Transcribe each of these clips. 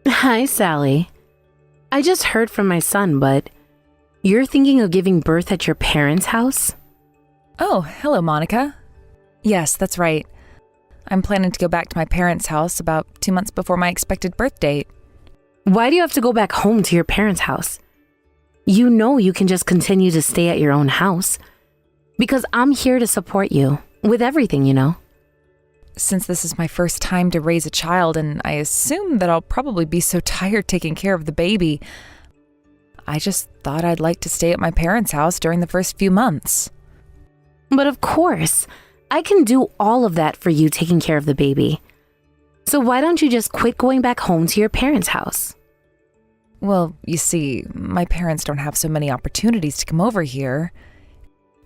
Hi, Sally. I just heard from my son, but you're thinking of giving birth at your parents' house? Oh, hello, Monica. Yes, that's right. I'm planning to go back to my parents' house about 2 months before my expected birth date. Why do you have to go back home to your parents' house? You know you can just continue to stay at your own house. Because I'm here to support you with everything, you know. Since this is my first time to raise a child, and I assume that I'll probably be so tired taking care of the baby, I just thought I'd like to stay at my parents' house during the first few months. But of course, I can do all of that for you taking care of the baby. So why don't you just quit going back home to your parents' house? Well, you see, my parents don't have so many opportunities to come over here.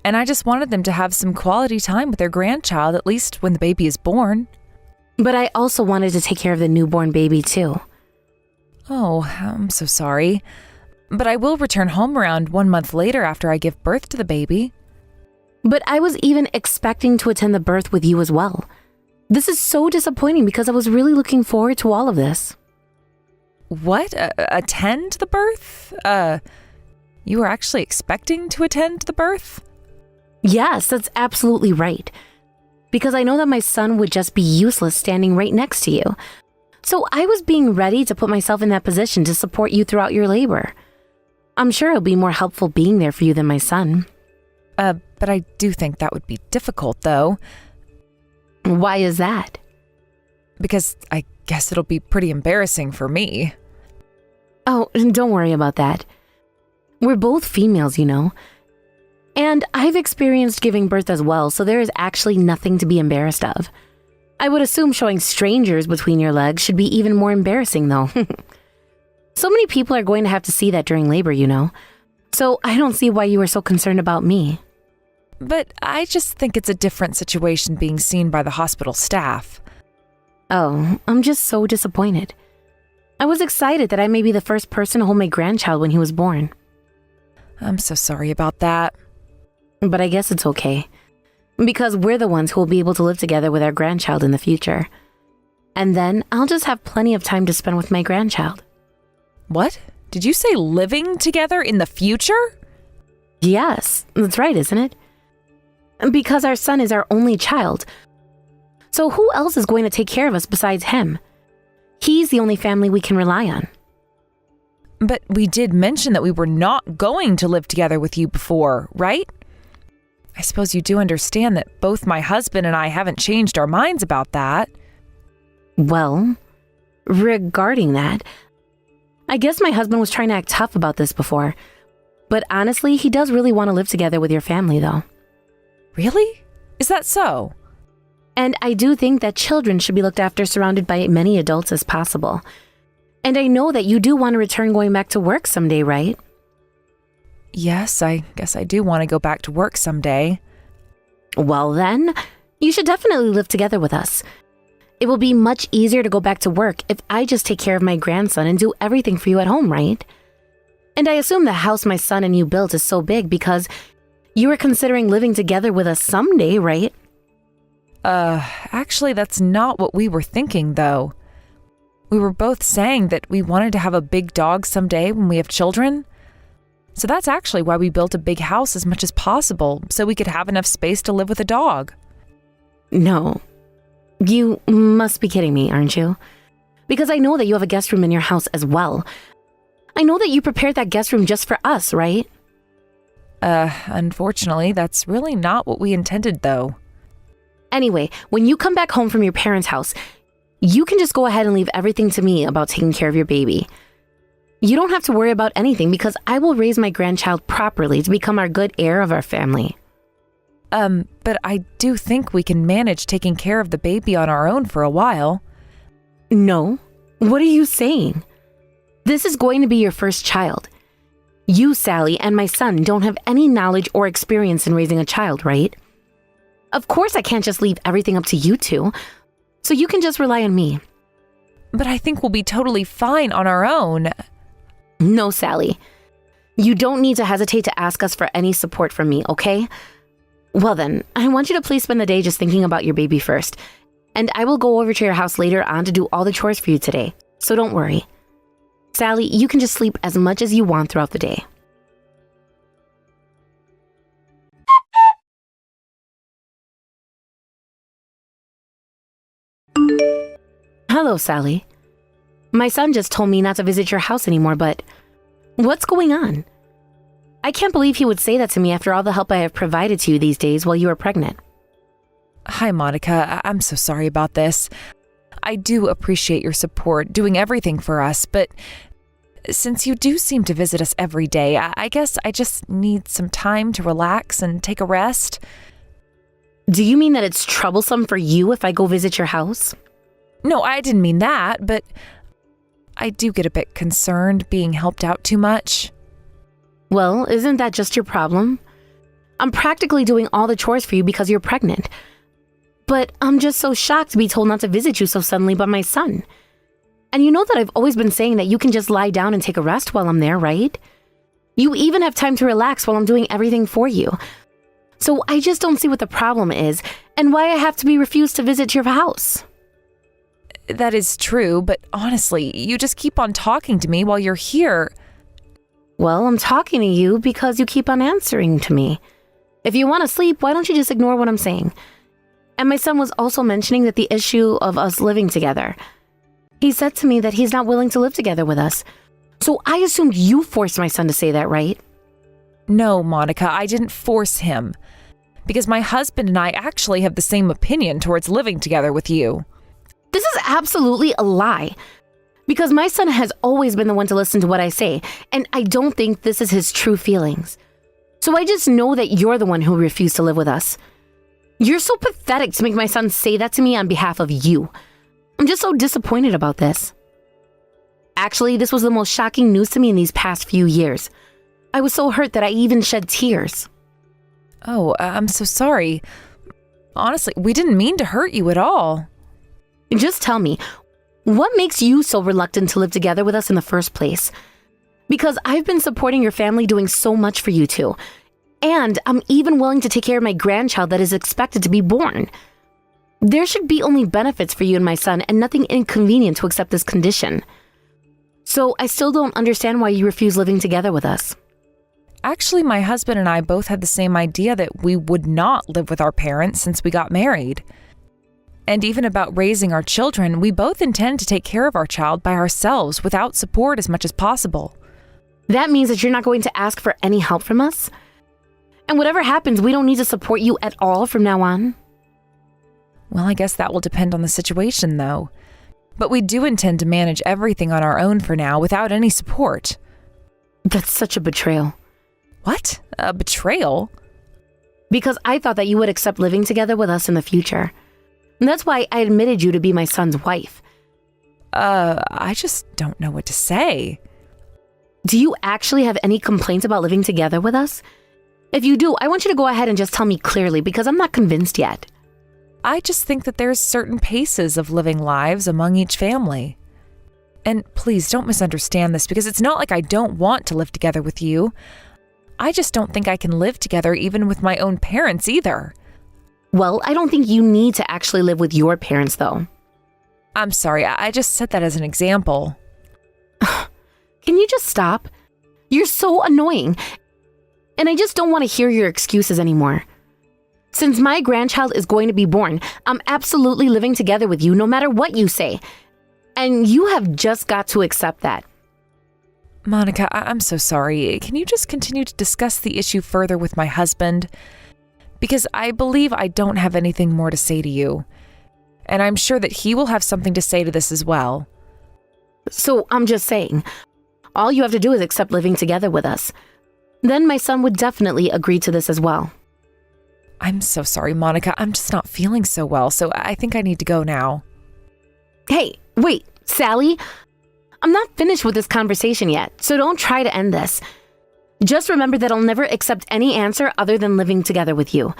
And I just wanted them to have some quality time with their grandchild, at least when the baby is born. But I also wanted to take care of the newborn baby too. Oh, I'm so sorry. But I will return home around 1 month later after I give birth to the baby. But I was even expecting to attend the birth with you as well. This is so disappointing because I was really looking forward to all of this. What? Attend the birth? You were actually expecting to attend the birth? Yes, that's absolutely right. Because I know that my son would just be useless standing right next to you. So I was being ready to put myself in that position to support you throughout your labor. I'm sure it'll be more helpful being there for you than my son. But I do think that would be difficult, though. Why is that? Because I guess it'll be pretty embarrassing for me. Oh, don't worry about that. We're both females, you know. And I've experienced giving birth as well, so there is actually nothing to be embarrassed of. I would assume showing strangers between your legs should be even more embarrassing, though. So many people are going to have to see that during labor, you know. So I don't see why you were so concerned about me. But I just think it's a different situation being seen by the hospital staff. Oh, I'm just so disappointed. I was excited that I may be the first person to hold my grandchild when he was born. I'm so sorry about that. But I guess it's okay. Because we're the ones who will be able to live together with our grandchild in the future. And then I'll just have plenty of time to spend with my grandchild. What? Did you say living together in the future? Yes, that's right, isn't it? Because our son is our only child. So who else is going to take care of us besides him? He's the only family we can rely on. But we did mention that we were not going to live together with you before, right? I suppose you do understand that both my husband and I haven't changed our minds about that. Well, regarding that, I guess my husband was trying to act tough about this before. But honestly, he does really want to live together with your family, though. Really? Is that so? And I do think that children should be looked after surrounded by many adults as possible. And I know that you do want to return going back to work someday, right? Yes, I guess I do want to go back to work someday. Well then, you should definitely live together with us. It will be much easier to go back to work if I just take care of my grandson and do everything for you at home, right? And I assume the house my son and you built is so big because you were considering living together with us someday, right? Actually, that's not what we were thinking, though. We were both saying that we wanted to have a big dog someday when we have children. So that's actually why we built a big house as much as possible, so we could have enough space to live with a dog. No. You must be kidding me, aren't you? Because I know that you have a guest room in your house as well. I know that you prepared that guest room just for us, right? Unfortunately, that's really not what we intended, though. Anyway, when you come back home from your parents' house, you can just go ahead and leave everything to me about taking care of your baby. You don't have to worry about anything because I will raise my grandchild properly to become our good heir of our family. But I do think we can manage taking care of the baby on our own for a while. No. What are you saying? This is going to be your first child. You, Sally, and my son don't have any knowledge or experience in raising a child, right? Of course I can't just leave everything up to you two, so you can just rely on me. But I think we'll be totally fine on our own. No, Sally. You don't need to hesitate to ask us for any support from me, okay? Well then, I want you to please spend the day just thinking about your baby first, and I will go over to your house later on to do all the chores for you today. So don't worry. Sally, you can just sleep as much as you want throughout the day. Hello, Sally. My son just told me not to visit your house anymore, but what's going on? I can't believe he would say that to me after all the help I have provided to you these days while you were pregnant. Hi, Monica. I'm so sorry about this. I do appreciate your support, doing everything for us, but since you do seem to visit us every day, I guess I just need some time to relax and take a rest. Do you mean that it's troublesome for you if I go visit your house? No, I didn't mean that, but I do get a bit concerned being helped out too much. Well, isn't that just your problem? I'm practically doing all the chores for you because you're pregnant. But I'm just so shocked to be told not to visit you so suddenly by my son. And you know that I've always been saying that you can just lie down and take a rest while I'm there, right? You even have time to relax while I'm doing everything for you. So I just don't see what the problem is and why I have to be refused to visit your house. That is true, but honestly, you just keep on talking to me while you're here. Well, I'm talking to you because you keep on answering to me. If you want to sleep, why don't you just ignore what I'm saying? And my son was also mentioning that the issue of us living together. He said to me that he's not willing to live together with us. So I assumed you forced my son to say that, right? No, Monica, I didn't force him. Because my husband and I actually have the same opinion towards living together with you. This is absolutely a lie. Because my son has always been the one to listen to what I say, and I don't think this is his true feelings. So I just know that you're the one who refused to live with us. You're so pathetic to make my son say that to me on behalf of you. I'm just so disappointed about this. Actually, this was the most shocking news to me in these past few years. I was so hurt that I even shed tears. Oh, I'm so sorry. Honestly, we didn't mean to hurt you at all. Just tell me, what makes you so reluctant to live together with us in the first place? Because I've been supporting your family doing so much for you two. And I'm even willing to take care of my grandchild that is expected to be born. There should be only benefits for you and my son and nothing inconvenient to accept this condition. So I still don't understand why you refuse living together with us. Actually, my husband and I both had the same idea that we would not live with our parents since we got married. And even about raising our children, we both intend to take care of our child by ourselves without support as much as possible. That means that you're not going to ask for any help from us? And whatever happens, we don't need to support you at all from now on? Well, I guess that will depend on the situation, though. But we do intend to manage everything on our own for now without any support. That's such a betrayal. What? A betrayal? Because I thought that you would accept living together with us in the future. And that's why I admitted you to be my son's wife. I just don't know what to say. Do you actually have any complaints about living together with us? If you do, I want you to go ahead and just tell me clearly because I'm not convinced yet. I just think that there's certain paces of living lives among each family. And please don't misunderstand this because it's not like I don't want to live together with you. I just don't think I can live together even with my own parents either. Well, I don't think you need to actually live with your parents, though. I'm sorry, I just said that as an example. Can you just stop? You're so annoying. And I just don't want to hear your excuses anymore. Since my grandchild is going to be born, I'm absolutely living together with you no matter what you say. And you have just got to accept that. Monica, I'm so sorry. Can you just continue to discuss the issue further with my husband? Because I believe I don't have anything more to say to you. And I'm sure that he will have something to say to this as well. So I'm just saying, all you have to do is accept living together with us. Then my son would definitely agree to this as well. I'm so sorry, Monica. I'm just not feeling so well, so I think I need to go now. Hey, wait, Sally? I'm not finished with this conversation yet, so don't try to end this. Just remember that I'll never accept any answer other than living together with you.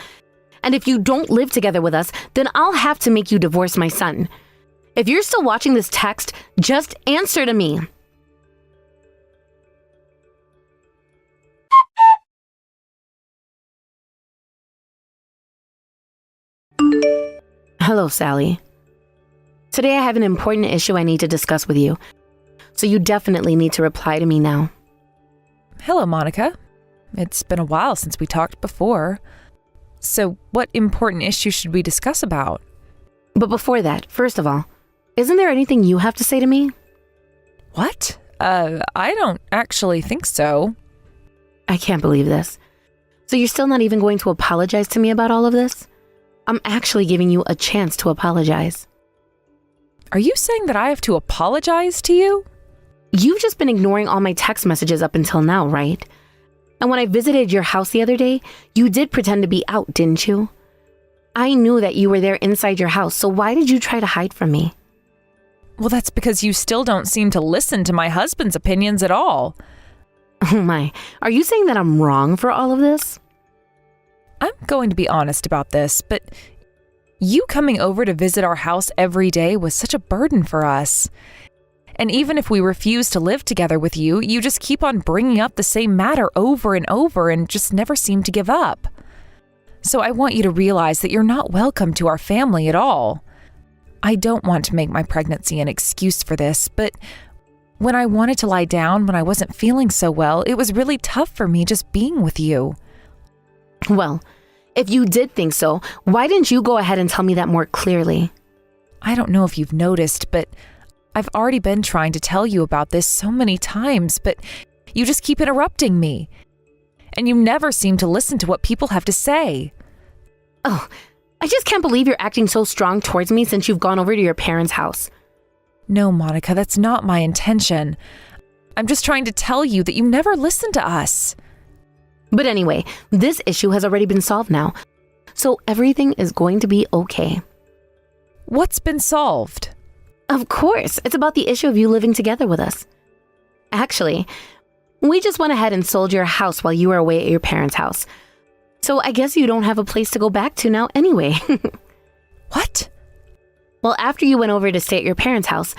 And if you don't live together with us, then I'll have to make you divorce my son. If you're still watching this text, just answer to me. Hello, Sally. Today I have an important issue I need to discuss with you. So you definitely need to reply to me now. Hello, Monica. It's been a while since we talked before. So what important issue should we discuss about? But before that, first of all, isn't there anything you have to say to me? What? I don't actually think so. I can't believe this. So you're still not even going to apologize to me about all of this? I'm actually giving you a chance to apologize. Are you saying that I have to apologize to you? You've just been ignoring all my text messages up until now, right? And when I visited your house the other day, you did pretend to be out, didn't you? I knew that you were there inside your house, so why did you try to hide from me? Well, that's because you still don't seem to listen to my husband's opinions at all. Oh my, are you saying that I'm wrong for all of this? I'm going to be honest about this, but you coming over to visit our house every day was such a burden for us. And even if we refuse to live together with you, you just keep on bringing up the same matter over and over and just never seem to give up. So I want you to realize that you're not welcome to our family at all. I don't want to make my pregnancy an excuse for this, but when I wanted to lie down when I wasn't feeling so well, it was really tough for me just being with you. Well, if you did think so, why didn't you go ahead and tell me that more clearly? I don't know if you've noticed, but I've already been trying to tell you about this so many times, but you just keep interrupting me. And you never seem to listen to what people have to say. Oh, I just can't believe you're acting so strong towards me since you've gone over to your parents' house. No, Monica, that's not my intention. I'm just trying to tell you that you never listen to us. But anyway, this issue has already been solved now, so everything is going to be okay. What's been solved? Of course, it's about the issue of you living together with us. Actually, we just went ahead and sold your house while you were away at your parents' house. So I guess you don't have a place to go back to now anyway. What? Well, after you went over to stay at your parents' house,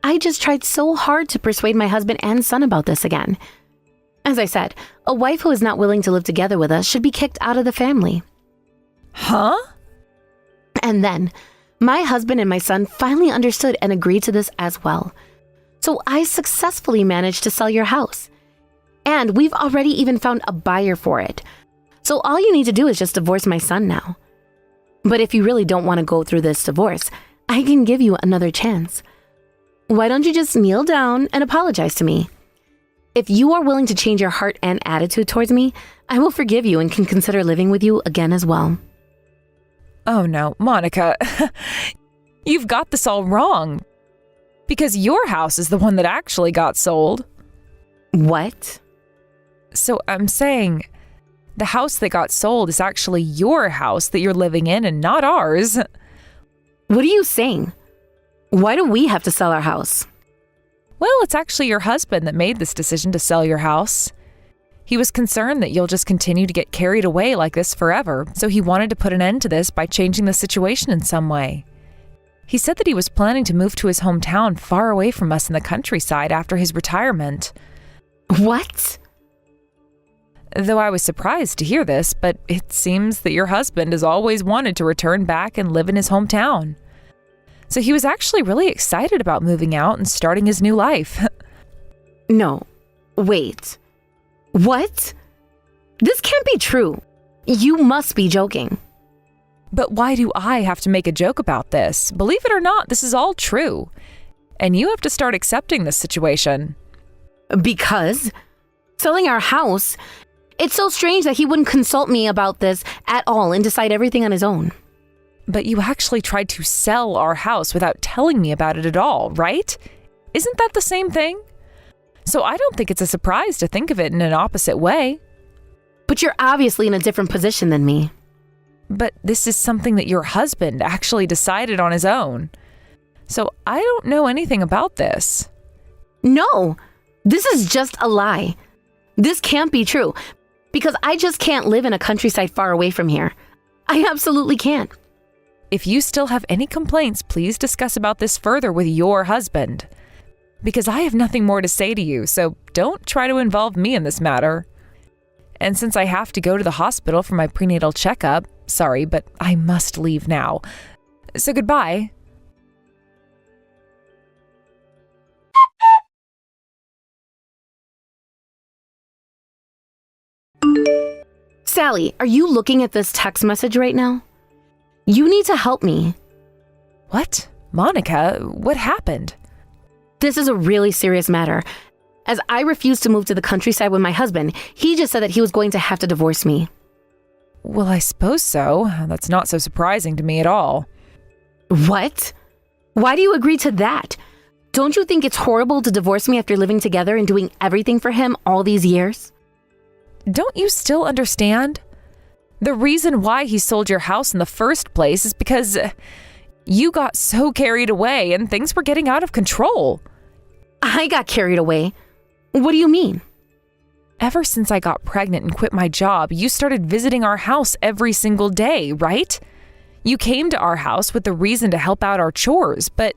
I just tried so hard to persuade my husband and son about this again. As I said, a wife who is not willing to live together with us should be kicked out of the family. Huh? And then, my husband and my son finally understood and agreed to this as well. So I successfully managed to sell your house. And we've already even found a buyer for it. So all you need to do is just divorce my son now. But if you really don't want to go through this divorce, I can give you another chance. Why don't you just kneel down and apologize to me? If you are willing to change your heart and attitude towards me, I will forgive you and can consider living with you again as well. Oh no, Monica, you've got this all wrong. Because your house is the one that actually got sold. What? So I'm saying, the house that got sold is actually your house that you're living in and not ours. What are you saying? Why do we have to sell our house? Well, it's actually your husband that made this decision to sell your house. He was concerned that you'll just continue to get carried away like this forever, so he wanted to put an end to this by changing the situation in some way. He said that he was planning to move to his hometown far away from us in the countryside after his retirement. What? Though I was surprised to hear this, but it seems that your husband has always wanted to return back and live in his hometown. So he was actually really excited about moving out and starting his new life. No. Wait. What? This can't be true. You must be joking. But why do I have to make a joke about this? Believe it or not, this is all true. And you have to start accepting this situation. Because selling our house, it's so strange that he wouldn't consult me about this at all and decide everything on his own. But you actually tried to sell our house without telling me about it at all, right? Isn't that the same thing? So I don't think it's a surprise to think of it in an opposite way. But you're obviously in a different position than me. But this is something that your husband actually decided on his own. So I don't know anything about this. No, this is just a lie. This can't be true because I just can't live in a countryside far away from here. I absolutely can't. If you still have any complaints, please discuss about this further with your husband. Because I have nothing more to say to you, so don't try to involve me in this matter. And since I have to go to the hospital for my prenatal checkup, sorry, but I must leave now. So goodbye. Sally, are you looking at this text message right now? You need to help me. What? Monica, what happened? This is a really serious matter. As I refuse to move to the countryside with my husband, he just said that he was going to have to divorce me. Well, I suppose so. That's not so surprising to me at all. What? Why do you agree to that? Don't you think it's horrible to divorce me after living together and doing everything for him all these years? Don't you still understand? The reason why he sold your house in the first place is because you got so carried away and things were getting out of control. I got carried away. What do you mean? Ever since I got pregnant and quit my job, you started visiting our house every single day, right? You came to our house with the reason to help out our chores, but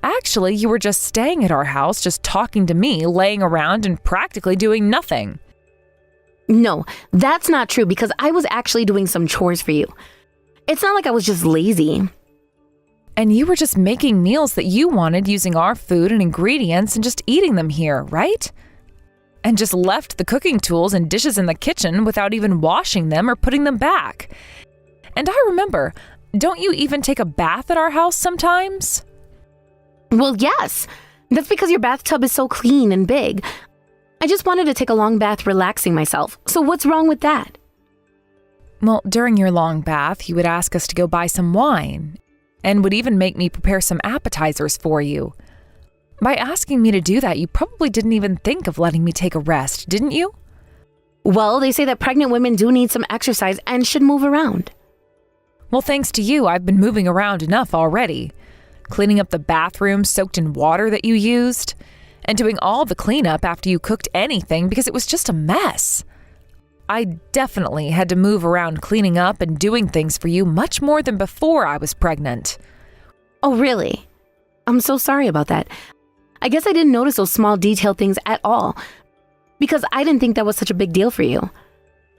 actually you were just staying at our house, just talking to me, laying around and practically doing nothing. No, that's not true because I was actually doing some chores for you. It's not like I was just lazy. And you were just making meals that you wanted using our food and ingredients and just eating them here, right? And just left the cooking tools and dishes in the kitchen without even washing them or putting them back. And I remember, don't you even take a bath at our house sometimes? Well, yes. That's because your bathtub is so clean and big. I just wanted to take a long bath relaxing myself. So what's wrong with that? Well, during your long bath, you would ask us to go buy some wine and would even make me prepare some appetizers for you. By asking me to do that, you probably didn't even think of letting me take a rest, didn't you? Well, they say that pregnant women do need some exercise and should move around. Well, thanks to you, I've been moving around enough already. Cleaning up the bathroom soaked in water that you used, and doing all the cleanup after you cooked anything because it was just a mess. I definitely had to move around cleaning up and doing things for you much more than before I was pregnant. Oh, really? I'm so sorry about that. I guess I didn't notice those small detailed things at all because I didn't think that was such a big deal for you.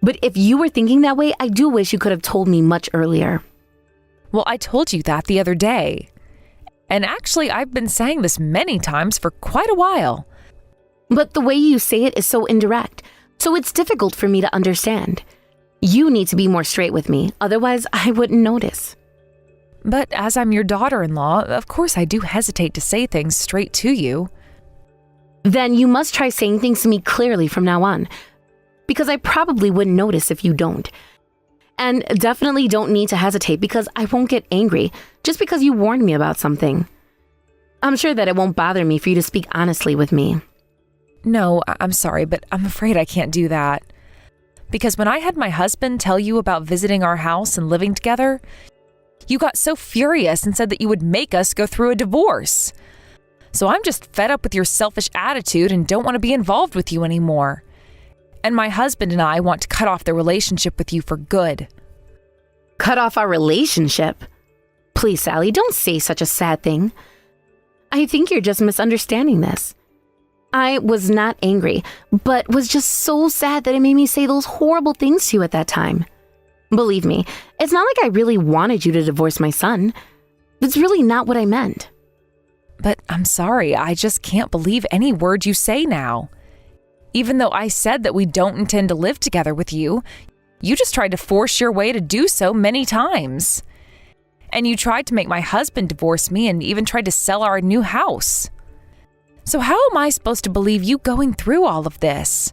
But if you were thinking that way, I do wish you could have told me much earlier. Well, I told you that the other day. And actually, I've been saying this many times for quite a while. But the way you say it is so indirect, so it's difficult for me to understand. You need to be more straight with me, otherwise I wouldn't notice. But as I'm your daughter-in-law, of course I do hesitate to say things straight to you. Then you must try saying things to me clearly from now on, because I probably wouldn't notice if you don't. And definitely don't need to hesitate because I won't get angry just because you warned me about something. I'm sure that it won't bother me for you to speak honestly with me. No, I'm sorry, but I'm afraid I can't do that. Because when I had my husband tell you about visiting our house and living together, you got so furious and said that you would make us go through a divorce. So I'm just fed up with your selfish attitude and don't want to be involved with you anymore. And my husband and I want to cut off the relationship with you for good. Cut off our relationship? Please, Sally, don't say such a sad thing. I think you're just misunderstanding this. I was not angry, but was just so sad that it made me say those horrible things to you at that time. Believe me, it's not like I really wanted you to divorce my son. That's really not what I meant. But I'm sorry, I just can't believe any word you say now. Even though I said that we don't intend to live together with you, you just tried to force your way to do so many times. And you tried to make my husband divorce me and even tried to sell our new house. So how am I supposed to believe you going through all of this?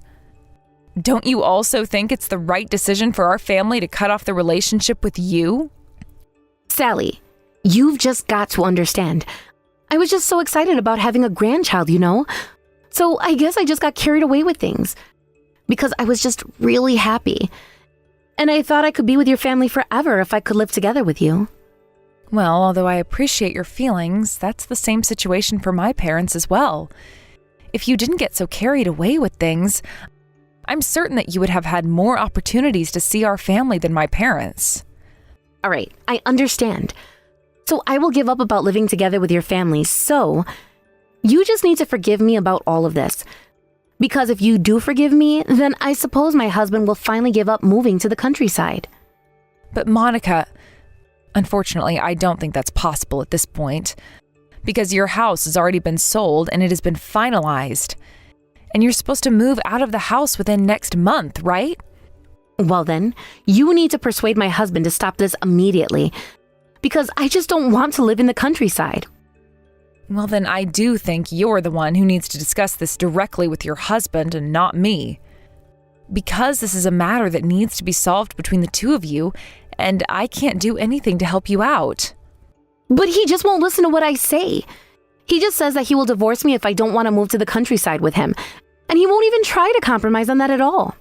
Don't you also think it's the right decision for our family to cut off the relationship with you? Sally, you've just got to understand. I was just so excited about having a grandchild, you know? So I guess I just got carried away with things because I was just really happy. And I thought I could be with your family forever if I could live together with you. Well, although I appreciate your feelings, that's the same situation for my parents as well. If you didn't get so carried away with things, I'm certain that you would have had more opportunities to see our family than my parents. All right, I understand. So I will give up about living together with your family, so you just need to forgive me about all of this. Because if you do forgive me, then I suppose my husband will finally give up moving to the countryside. But Monica, unfortunately, I don't think that's possible at this point. Because your house has already been sold and it has been finalized. And you're supposed to move out of the house within next month, right? Well then, you need to persuade my husband to stop this immediately, because I just don't want to live in the countryside. Well, then I do think you're the one who needs to discuss this directly with your husband and not me. Because this is a matter that needs to be solved between the two of you, and I can't do anything to help you out. But he just won't listen to what I say. He just says that he will divorce me if I don't want to move to the countryside with him, and he won't even try to compromise on that at all.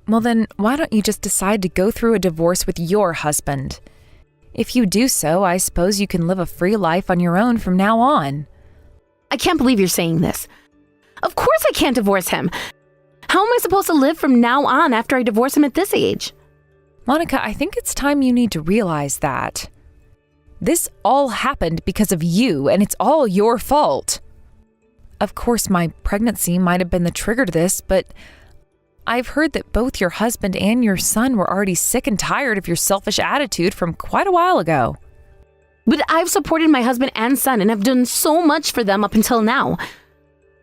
Well, then why don't you just decide to go through a divorce with your husband? If you do so, I suppose you can live a free life on your own from now on. I can't believe you're saying this. Of course I can't divorce him. How am I supposed to live from now on after I divorce him at this age? Monica, I think it's time you need to realize that. This all happened because of you, and it's all your fault. Of course, my pregnancy might have been the trigger to this, but I've heard that both your husband and your son were already sick and tired of your selfish attitude from quite a while ago. But I've supported my husband and son and have done so much for them up until now.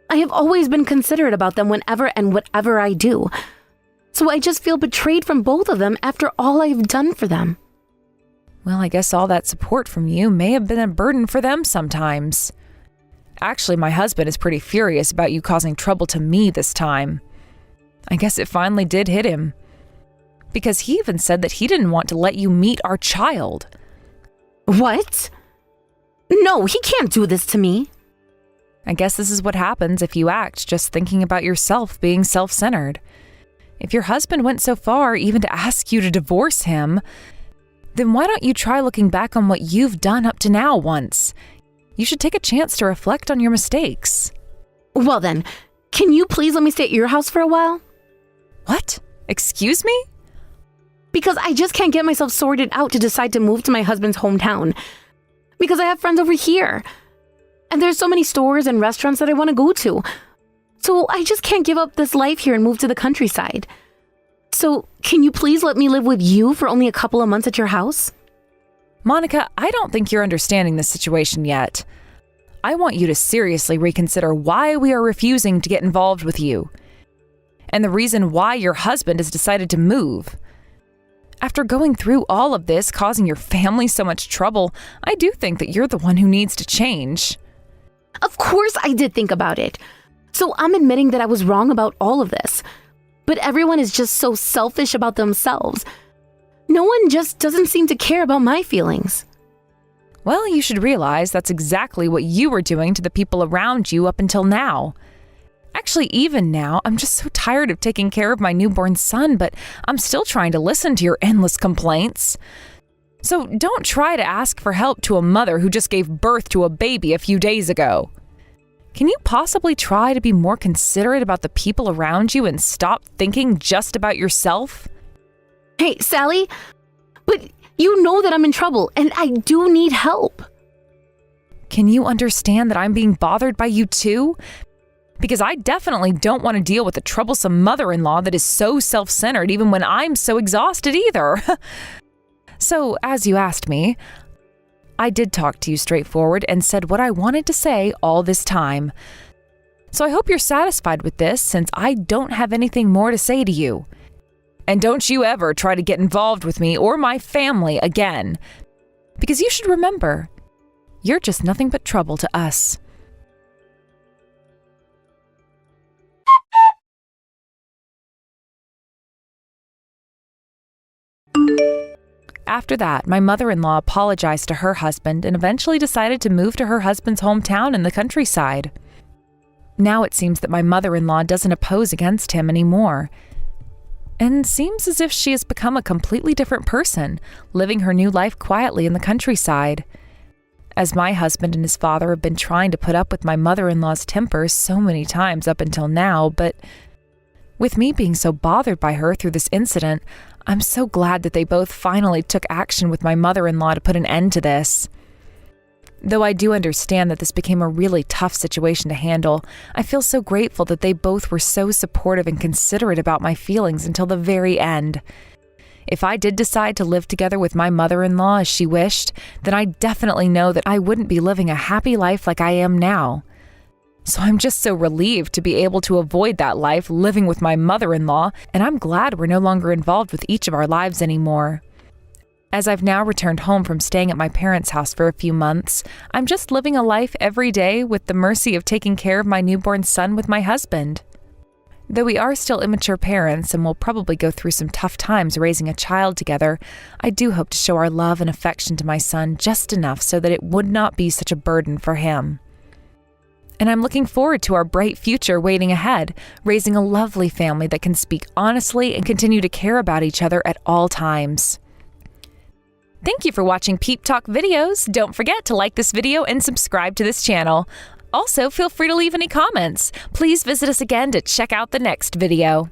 I have always been considerate about them whenever and whatever I do. So I just feel betrayed from both of them after all I've done for them. Well, I guess all that support from you may have been a burden for them sometimes. Actually, my husband is pretty furious about you causing trouble to me this time. I guess it finally did hit him. Because he even said that he didn't want to let you meet our child. What? No, he can't do this to me. I guess this is what happens if you act just thinking about yourself being self-centered. If your husband went so far even to ask you to divorce him, then why don't you try looking back on what you've done up to now once? You should take a chance to reflect on your mistakes. Well then, can you please let me stay at your house for a while? What? Excuse me? Because I just can't get myself sorted out to decide to move to my husband's hometown. Because I have friends over here. And there's so many stores and restaurants that I want to go to. So I just can't give up this life here and move to the countryside. So can you please let me live with you for only a couple of months at your house? Monica, I don't think you're understanding this situation yet. I want you to seriously reconsider why we are refusing to get involved with you. And the reason why your husband has decided to move. After going through all of this, causing your family so much trouble, I do think that you're the one who needs to change. Of course I did think about it. So I'm admitting that I was wrong about all of this. But everyone is just so selfish about themselves. No one just doesn't seem to care about my feelings. Well, you should realize that's exactly what you were doing to the people around you up until now. Actually, even now, I'm just so tired of taking care of my newborn son, but I'm still trying to listen to your endless complaints. So don't try to ask for help to a mother who just gave birth to a baby a few days ago. Can you possibly try to be more considerate about the people around you and stop thinking just about yourself? Hey, Sally, but you know that I'm in trouble and I do need help. Can you understand that I'm being bothered by you too? Because I definitely don't want to deal with a troublesome mother-in-law that is so self-centered even when I'm so exhausted either. So, as you asked me, I did talk to you straightforward and said what I wanted to say all this time. So I hope you're satisfied with this since I don't have anything more to say to you. And don't you ever try to get involved with me or my family again. Because you should remember, you're just nothing but trouble to us. After that, my mother-in-law apologized to her husband and eventually decided to move to her husband's hometown in the countryside. Now it seems that my mother-in-law doesn't oppose against him anymore. And seems as if she has become a completely different person, living her new life quietly in the countryside. As my husband and his father have been trying to put up with my mother-in-law's temper so many times up until now, but with me being so bothered by her through this incident, I'm so glad that they both finally took action with my mother-in-law to put an end to this. Though I do understand that this became a really tough situation to handle, I feel so grateful that they both were so supportive and considerate about my feelings until the very end. If I did decide to live together with my mother-in-law as she wished, then I definitely know that I wouldn't be living a happy life like I am now. So I'm just so relieved to be able to avoid that life living with my mother-in-law, and I'm glad we're no longer involved with each of our lives anymore. As I've now returned home from staying at my parents' house for a few months, I'm just living a life every day with the mercy of taking care of my newborn son with my husband. Though we are still immature parents and will probably go through some tough times raising a child together, I do hope to show our love and affection to my son just enough so that it would not be such a burden for him. And I'm looking forward to our bright future waiting ahead, raising a lovely family that can speak honestly and continue to care about each other at all times. Thank you for watching Peep Talk videos. Don't forget to like this video and subscribe to this channel. Also, feel free to leave any comments. Please visit us again to check out the next video.